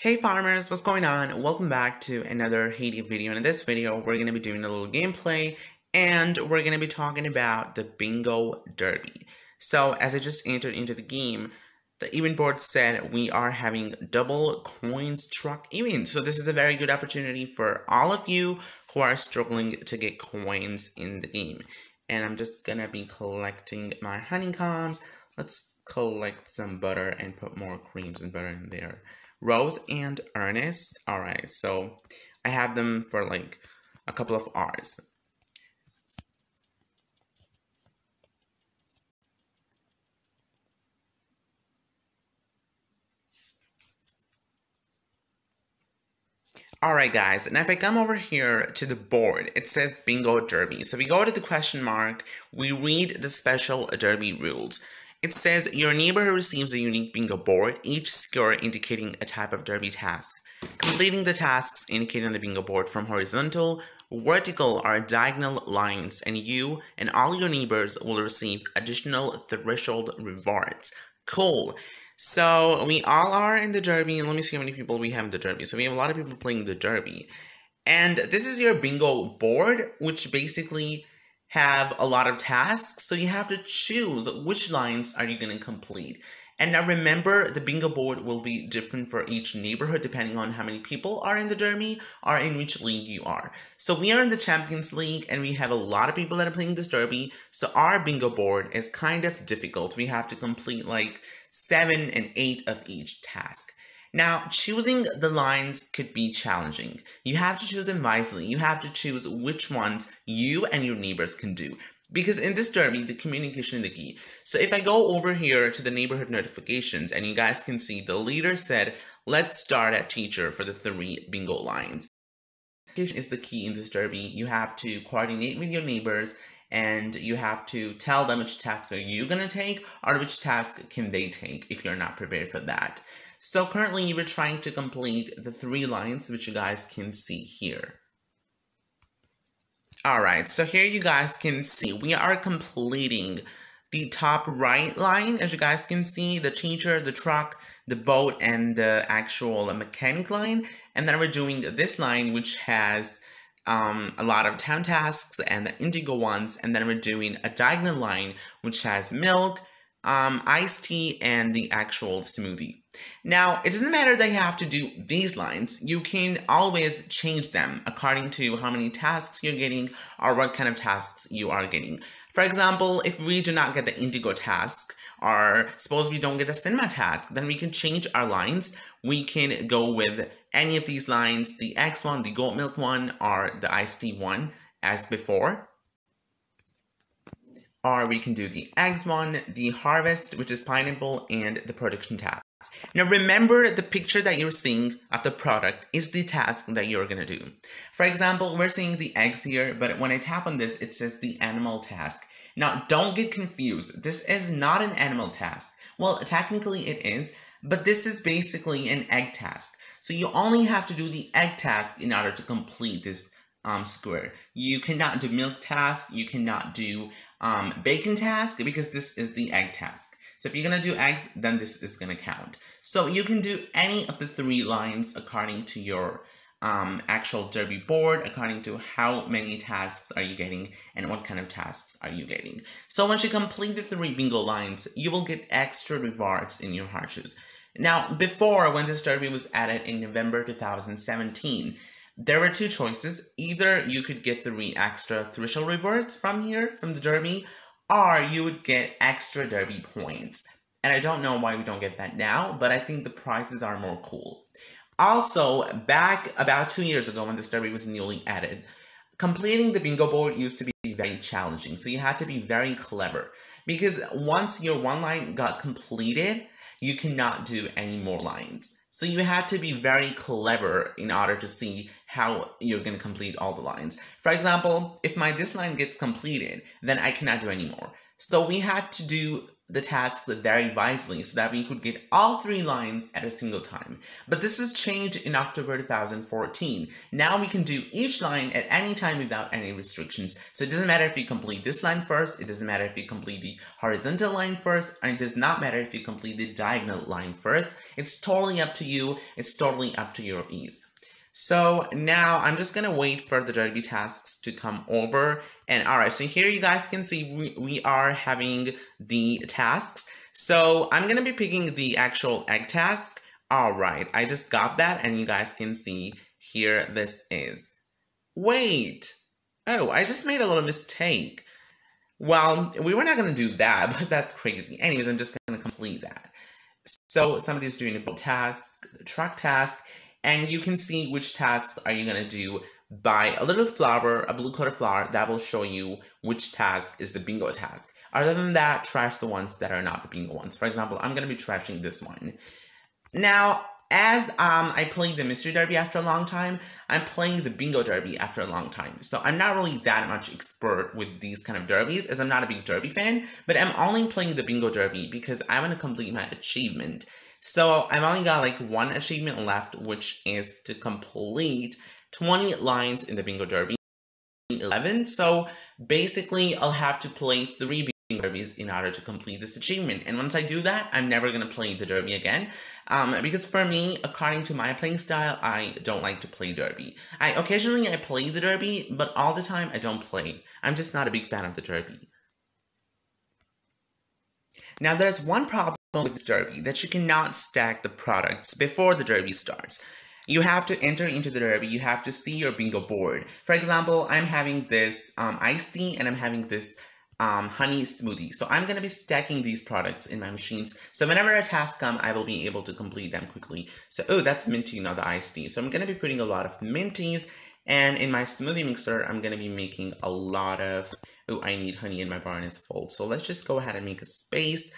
Hey farmers, what's going on? Welcome back to another HayDayEveryday video. And in this video, we're going to be doing a little gameplay and we're going to be talking about the bingo derby. So as I just entered into the game, the event board said we are having double coins truck event. So this is a very good opportunity for all of you who are struggling to get coins in the game. And I'm just going to be collecting my honeycombs. Let's collect some butter and put more creams and butter in there. Rose and Ernest. Alright, so I have them for like a couple of hours. Alright guys, and if I come over here to the board, it says bingo derby. So we go to the question mark, we read the special derby rules. It says your neighborhood receives a unique bingo board, each square indicating a type of derby task. Completing the tasks indicated on the bingo board from horizontal, vertical, or diagonal lines, and you and all your neighbors will receive additional threshold rewards. Cool. So we all are in the derby, and let me see how many people we have in the derby. So we have a lot of people playing the derby. And this is your bingo board, which basically have a lot of tasks, so you have to choose which lines are you going to complete. And now remember, the bingo board will be different for each neighborhood depending on how many people are in the derby or in which league you are. So we are in the Champions League and we have a lot of people that are playing this derby, so our bingo board is kind of difficult. We have to complete like 7 and 8 of each task. Now, choosing the lines could be challenging. You have to choose them wisely. You have to choose which ones you and your neighbors can do. Because in this derby, the communication is the key. So if I go over here to the neighborhood notifications, and you guys can see the leader said, let's start at teacher for the 3 bingo lines. Communication is the key in this derby. You have to coordinate with your neighbors, and you have to tell them which task are you going to take, or which task can they take if you're not prepared for that. So currently we're trying to complete the 3 lines, which you guys can see here. Alright, so here you guys can see we are completing the top right line. As you guys can see, the teacher, the truck, the boat, and the actual mechanic line. And then we're doing this line, which has a lot of town tasks and the indigo ones. And then we're doing a diagonal line, which has milk, iced tea, and the actual smoothie. Now, it doesn't matter that you have to do these lines. You can always change them according to how many tasks you're getting or what kind of tasks you are getting. For example, if we do not get the indigo task, or suppose we don't get the cinema task, then we can change our lines. We can go with any of these lines, the eggs one, the goat milk one, or the iced tea one as before. Or we can do the eggs one, the harvest, which is pineapple, and the production task. Now remember, the picture that you're seeing of the product is the task that you're going to do. For example, we're seeing the eggs here, but when I tap on this, it says the animal task. Now don't get confused. This is not an animal task. Well, technically it is, but this is basically an egg task. So you only have to do the egg task in order to complete this square. You cannot do milk task, you cannot do bacon task, because this is the egg task. So if you're going to do eggs, then this is going to count. So you can do any of the 3 lines according to your actual derby board, according to how many tasks are you getting and what kind of tasks are you getting. So once you complete the 3 bingo lines, you will get extra rewards in your horseshoes. Now, before, when this derby was added in November 2017, there were 2 choices. Either you could get 3 extra threshold rewards from here, from the derby, or you would get extra derby points. And I don't know why we don't get that now, but I think the prizes are more cool. Also, back about 2 years ago when this derby was newly added, completing the bingo board used to be very challenging, so you had to be very clever. Because once your 1 line got completed, you cannot do any more lines. So you had to be very clever in order to see how you're going to complete all the lines. For example, if this line gets completed, then I cannot do any more. So we had to do the tasks very wisely so that we could get all 3 lines at a single time. But this was changed in October 2014. Now we can do each line at any time without any restrictions. So it doesn't matter if you complete this line first, it doesn't matter if you complete the horizontal line first, and it does not matter if you complete the diagonal line first. It's totally up to you. It's totally up to your ease. So now I'm just going to wait for the derby tasks to come over. And all right, so here you guys can see we are having the tasks. So I'm going to be picking the actual egg task. All right, I just got that and you guys can see here this is. Wait. Oh, I just made a little mistake. Well, we were not going to do that, but that's crazy. Anyways, I'm just going to complete that. So somebody's doing a boat task, the truck task, and you can see which tasks are you going to do by a little flower, a blue colored flower that will show you which task is the bingo task. Other than that, trash the ones that are not the bingo ones. For example, I'm going to be trashing this one. Now, as I played the mystery derby after a long time, I'm playing the bingo derby after a long time. So I'm not really that much expert with these kind of derbies, as I'm not a big derby fan, but I'm only playing the bingo derby because I want to complete my achievement. So I've only got like one achievement left, which is to complete 20 lines in the bingo derby. 11. So basically, I'll have to play 3 bingo derbies in order to complete this achievement. And once I do that, I'm never going to play the derby again. Because for me, according to my playing style, I don't like to play derby. Occasionally I play the derby, but all the time I don't play. I'm just not a big fan of the derby. Now there's one problem with this derby, that you cannot stack the products before the derby starts. You have to enter into the derby, you have to see your bingo board. For example, I'm having this iced tea and I'm having this honey smoothie. So I'm going to be stacking these products in my machines. So whenever a task comes, I will be able to complete them quickly. So, oh, that's mint tea, not the iced tea. So I'm going to be putting a lot of mint teas. And in my smoothie mixer, I'm going to be making a lot of, oh, I need honey in my barn is full. So let's just go ahead and make a space.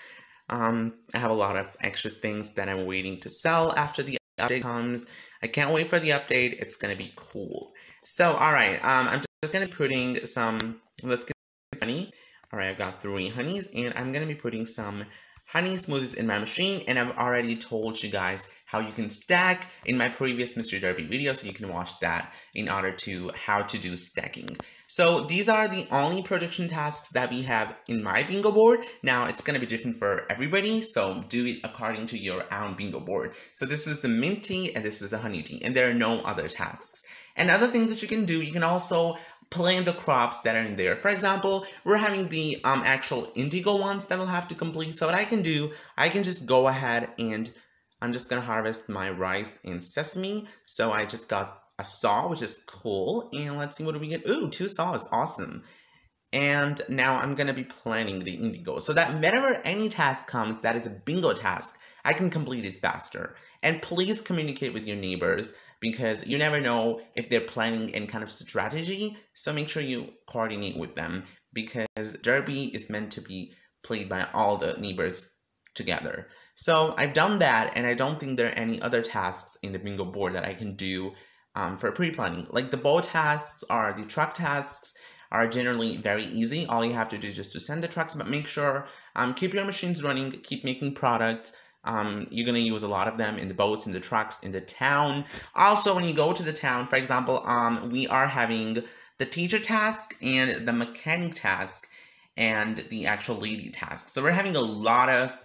I have a lot of extra things that I'm waiting to sell after the update comes. I can't wait for the update. It's going to be cool. So, all right, I'm just going to be putting some, let's get honey. All right, I've got 3 honeys, and I'm going to be putting some honey smoothies in my machine, and I've already told you guys how you can stack in my previous Mystery Derby video, so you can watch that in order to how to do stacking. So these are the only production tasks that we have in my bingo board. Now it's going to be different for everybody, so do it according to your own bingo board. So this was the mint tea and this was the honey tea, and there are no other tasks. And other things that you can do, you can also plant the crops that are in there. For example, we're having the actual indigo ones that we'll have to complete. So what I can do, I can just go ahead and I'm just going to harvest my rice and sesame. So I just got a saw, which is cool. And let's see what do we get. Ooh, 2 saws. Awesome. And now I'm going to be planting the indigo. So that whenever any task comes that is a bingo task, I can complete it faster. And please communicate with your neighbors because you never know if they're planning any kind of strategy. So make sure you coordinate with them because Derby is meant to be played by all the neighbors together. So I've done that, and I don't think there are any other tasks in the bingo board that I can do for pre-planning. Like the boat tasks or the truck tasks are generally very easy. All you have to do is just to send the trucks, but make sure keep your machines running, keep making products. You're going to use a lot of them in the boats, in the trucks, in the town. Also, when you go to the town, for example, we are having the teacher task and the mechanic task and the actual lady task. So we're having a lot of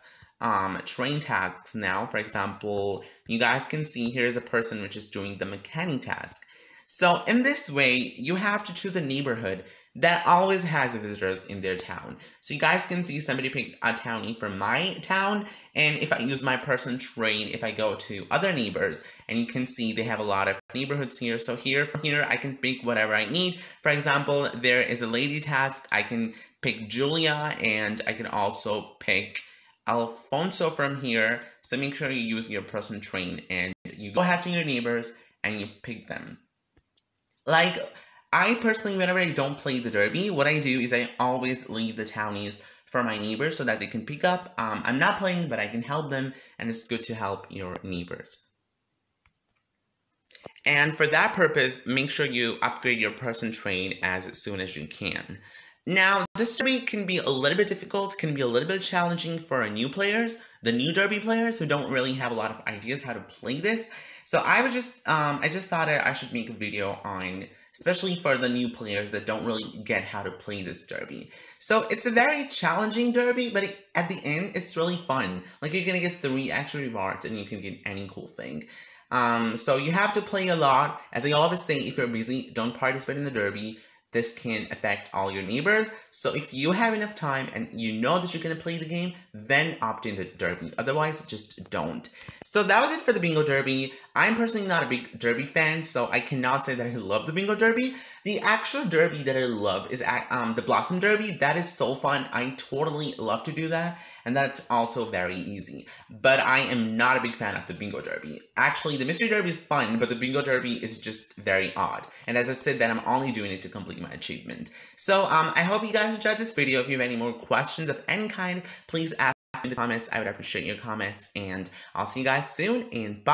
train tasks now. For example, you guys can see here's a person which is doing the mechanic task. So in this way, you have to choose a neighborhood that always has visitors in their town. So you guys can see somebody picked a townie from my town, and if I use my person train, if I go to other neighbors, and you can see they have a lot of neighborhoods here. So from here, I can pick whatever I need. For example, there is a lady task. I can pick Julia, and I can also pick Alfonso from here. So make sure you use your person train, and you go ahead to your neighbors, and you pick them. Like, I personally, whenever I don't play the derby, what I do is I always leave the townies for my neighbors so that they can pick up. I'm not playing, but I can help them, and it's good to help your neighbors. And for that purpose, make sure you upgrade your person train as soon as you can. Now, this derby can be a little bit difficult, can be a little bit challenging for new players, the new derby players who don't really have a lot of ideas how to play this. So I just thought I should make a video on, especially for the new players that don't really get how to play this derby. So it's a very challenging derby, but at the end, it's really fun. Like, you're gonna get 3 extra rewards and you can get any cool thing. So you have to play a lot. As I always say, if you're busy, don't participate in the derby. This can affect all your neighbors. So if you have enough time and you know that you're going to play the game, then opt in the derby. Otherwise, just don't. So that was it for the bingo derby. I'm personally not a big derby fan, so I cannot say that I love the bingo derby. The actual derby that I love is the blossom derby. That is so fun. I totally love to do that, and that's also very easy. But I am not a big fan of the bingo derby. Actually, the mystery derby is fun, but the bingo derby is just very odd. And as I said, that I'm only doing it to complete my achievement. So I hope you guys enjoyed this video. If you have any more questions of any kind, please ask me in the comments. I would appreciate your comments, and I'll see you guys soon, and bye.